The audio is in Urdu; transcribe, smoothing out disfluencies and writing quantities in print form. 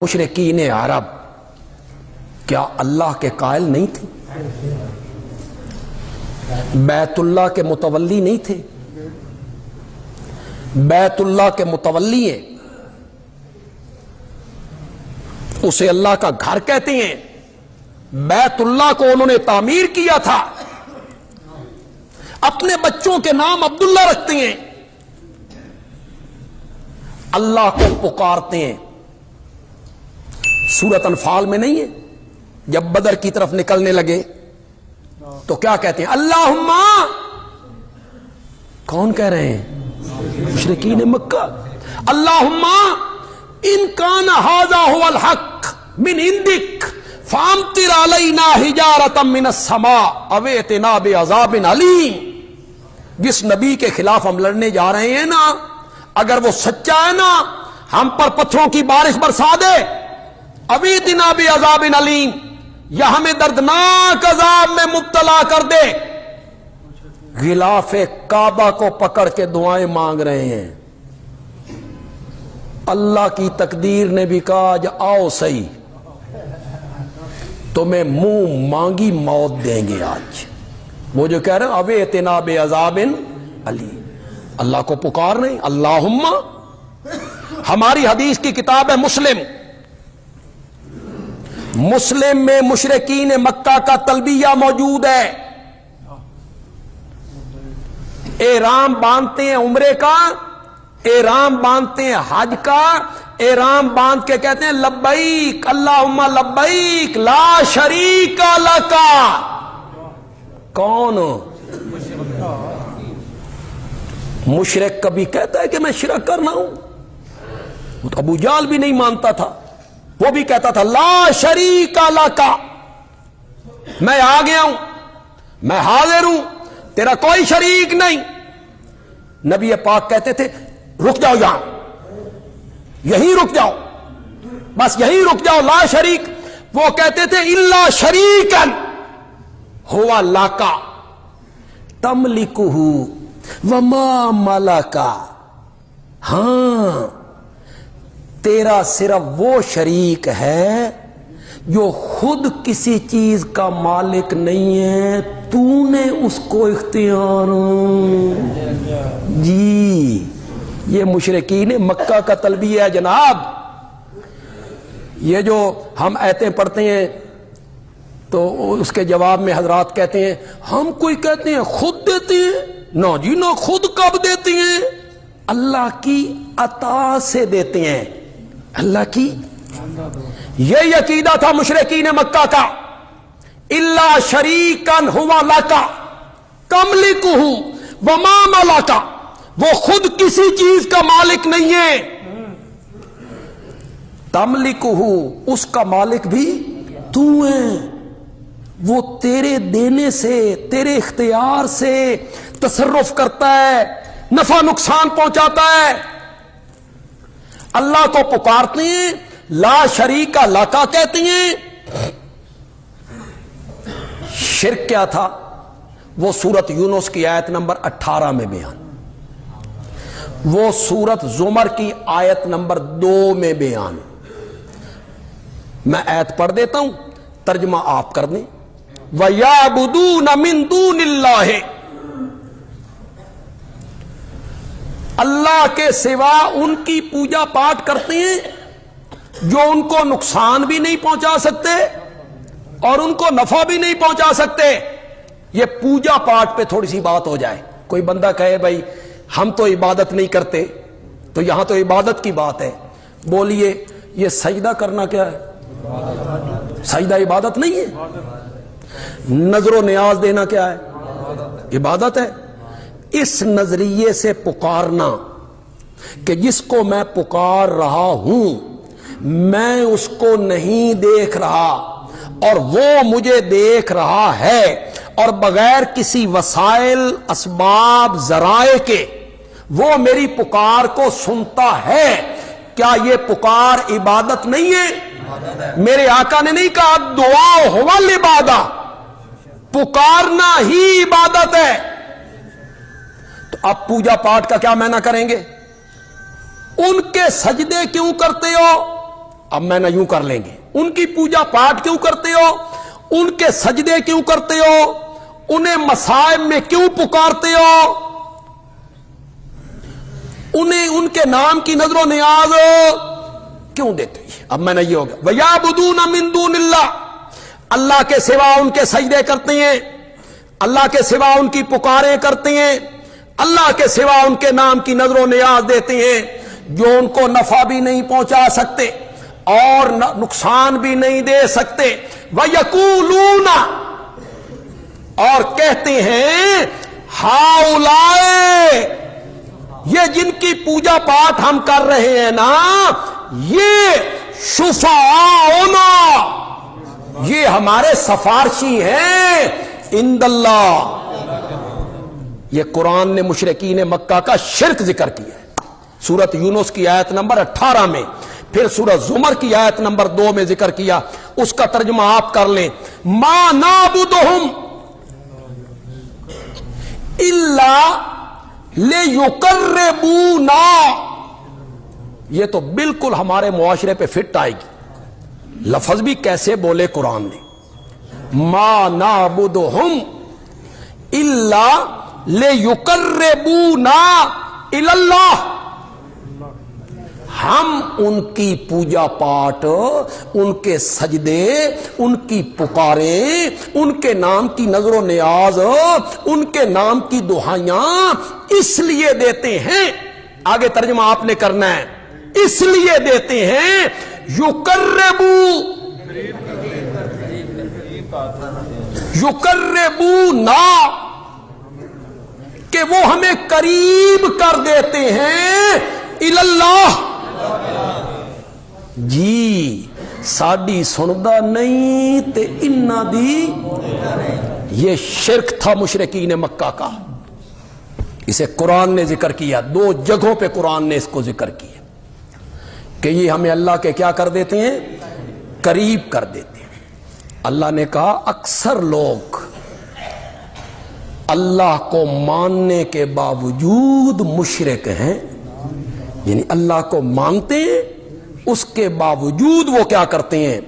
مشرکین عرب کیا اللہ کے قائل نہیں تھے؟ بیت اللہ کے متولی نہیں تھے؟ بیت اللہ کے متولی ہیں، اسے اللہ کا گھر کہتے ہیں، بیت اللہ کو انہوں نے تعمیر کیا تھا، اپنے بچوں کے نام عبداللہ رکھتے ہیں، اللہ کو پکارتے ہیں۔ سورۃ انفال میں نہیں ہے جب بدر کی طرف نکلنے لگے تو کیا کہتے ہیں؟ اللہم، کون کہہ رہے ہیں؟ مشرکین مکہ۔ اللہم ان کان ھذا ھو الحق من عندک فامطر علینا حجارۃ من السماء او ائتنا بعذاب علیم۔ جس نبی کے خلاف ہم لڑنے جا رہے ہیں نا، اگر وہ سچا ہے نا، ہم پر پتھروں کی بارش برسا دے، ابھی اتنا بھی عذاب علیم، یا ہمیں دردناک عذاب میں مبتلا کر دے۔ غلاف کعبہ کو پکڑ کے دعائیں مانگ رہے ہیں۔ اللہ کی تقدیر نے بھی کہا کہ آؤ صحیح، تمہیں منہ مانگی موت دیں گے آج۔ وہ جو کہہ رہے ہیں ابھی اتنا بے عذاب علیم، اللہ کو پکار نہیں۔ اللہم، ہماری حدیث کی کتاب ہے مسلم، مسلم میں مشرکین مکہ کا تلبیہ موجود ہے۔ احرام باندھتے ہیں عمرے کا، احرام باندھتے ہیں حج کا، احرام باندھ کے کہتے ہیں لبیک اللہم لبیک لا شریک لک۔ کون؟ مشرک کبھی کہتا ہے کہ میں شرک کرنا ہوں؟ ابو جہل بھی نہیں مانتا تھا، وہ بھی کہتا تھا لا شریک لک، میں آ گیا ہوں، میں حاضر ہوں، تیرا کوئی شریک نہیں۔ نبی پاک کہتے تھے رک جاؤ، یہاں یہیں رک جاؤ، بس یہیں رک جاؤ، لا شریک۔ وہ کہتے تھے الا شریکا ہوا لک تملکہ وما ملکا۔ ہاں، تیرا صرف وہ شریک ہے جو خود کسی چیز کا مالک نہیں ہے، تو نے اس کو اختیار۔ جی، یہ مشرکین مکہ کا تلبیہ ہے جناب۔ یہ جو ہم آیتیں پڑھتے ہیں تو اس کے جواب میں حضرات کہتے ہیں ہم کوئی کہتے ہیں خود دیتے ہیں، نہ جی نہ، خود کب دیتے ہیں؟ اللہ کی عطا سے دیتے ہیں، اللہ کی۔ یہ عقیدہ تھا مشرکین مکہ کا، الا شریکا ہوا لک تملکہ وما ملک۔ وہ خود کسی چیز کا مالک نہیں ہے، تملکہ، اس کا مالک بھی تو ہے، وہ تیرے دینے سے، تیرے اختیار سے تصرف کرتا ہے، نفع نقصان پہنچاتا ہے۔ اللہ کو پکارتے ہیں، لا شریک لک کہتے ہیں۔ شرک کیا تھا وہ سورت یونس کی آیت نمبر 18 میں بیان، وہ سورت زمر کی آیت نمبر 2 میں بیان۔ میں آیت پڑھ دیتا ہوں، ترجمہ آپ کر دیں۔ وَيَعْبُدُونَ مِن دُونِ اللَّهِ، اللہ کے سوا ان کی پوجا پاٹ کرتے ہیں جو ان کو نقصان بھی نہیں پہنچا سکتے اور ان کو نفع بھی نہیں پہنچا سکتے۔ یہ پوجا پاٹ پہ تھوڑی سی بات ہو جائے۔ کوئی بندہ کہے بھائی ہم تو عبادت نہیں کرتے، تو یہاں تو عبادت کی بات ہے، بولیے یہ سجدہ کرنا کیا ہے؟ سجدہ عبادت نہیں ہے؟ نظر و نیاز دینا کیا ہے؟ عبادت ہے۔ اس نظریے سے پکارنا کہ جس کو میں پکار رہا ہوں میں اس کو نہیں دیکھ رہا اور وہ مجھے دیکھ رہا ہے، اور بغیر کسی وسائل، اسباب، ذرائع کے وہ میری پکار کو سنتا ہے، کیا یہ پکار عبادت نہیں ہے؟ میرے آقا نے نہیں کہا دعا ہوا العبادہ، پکارنا ہی عبادت ہے۔ تو اب پوجا پاٹ کا کیا معنی کریں گے؟ ان کے سجدے کیوں کرتے ہو؟ اب میں نہ یوں کر لیں گے، ان کی پوجا پاٹ کیوں کرتے ہو، ان کے سجدے کیوں کرتے ہو، انہیں مصائب میں کیوں پکارتے ہو، انہیں ان کے نام کی نظر و نیاز کیوں دیتے ہو؟ اب میں نے یہ ہوگا وَيَعْبُدُونَ مِن دُونِ اللَّهِ، اللہ کے سوا ان کے سجدے کرتے ہیں، اللہ کے سوا ان کی پکاریں کرتے ہیں، اللہ کے سوا ان کے نام کی نظر و نیاز دیتے ہیں جو ان کو نفع بھی نہیں پہنچا سکتے اور نقصان بھی نہیں دے سکتے۔ وَيَقُولُونَ، اور کہتے ہیں ہَؤُلَاءِ، یہ جن کی پوجا پاٹ ہم کر رہے ہیں نا، یہ شفعاؤنا، یہ ہمارے سفارشی ہیں عند اللہ۔ یہ قرآن نے مشرکین مکہ کا شرک ذکر کیا ہے، سورۃ یونس کی آیت نمبر 18 میں، پھر سورۃ زمر کی آیت نمبر 2 میں ذکر کیا۔ اس کا ترجمہ آپ کر لیں، ما نعبدہم الا لیقربونا، یہ تو بالکل ہمارے معاشرے پہ فٹ آئے گی، لفظ بھی کیسے بولے قرآن نے، ما نعبدہم الا لیقربونا الی اللہ، ہم ان کی پوجا پاٹ، ان کے سجدے، ان کی پکاریں، ان کے نام کی نظر و نیاز، ان کے نام کی دعائیاں اس لیے دیتے ہیں، آگے ترجمہ آپ نے کرنا ہے، اس لیے دیتے ہیں یقربونا، کہ وہ ہمیں قریب کر دیتے ہیں الی اللہ، جی ساڈی سندا نہیں تے انہاں دی۔ یہ شرک تھا مشرکین مکہ کا، اسے قرآن نے ذکر کیا، 2 جگہوں پہ قرآن نے اس کو ذکر کیا کہ یہ ہمیں اللہ کے کیا کر دیتے ہیں، قریب کر دیتے ہیں۔ اللہ نے کہا اکثر لوگ اللہ کو ماننے کے باوجود مشرک ہیں، یعنی اللہ کو مانتے ہیں اس کے باوجود وہ کیا کرتے ہیں،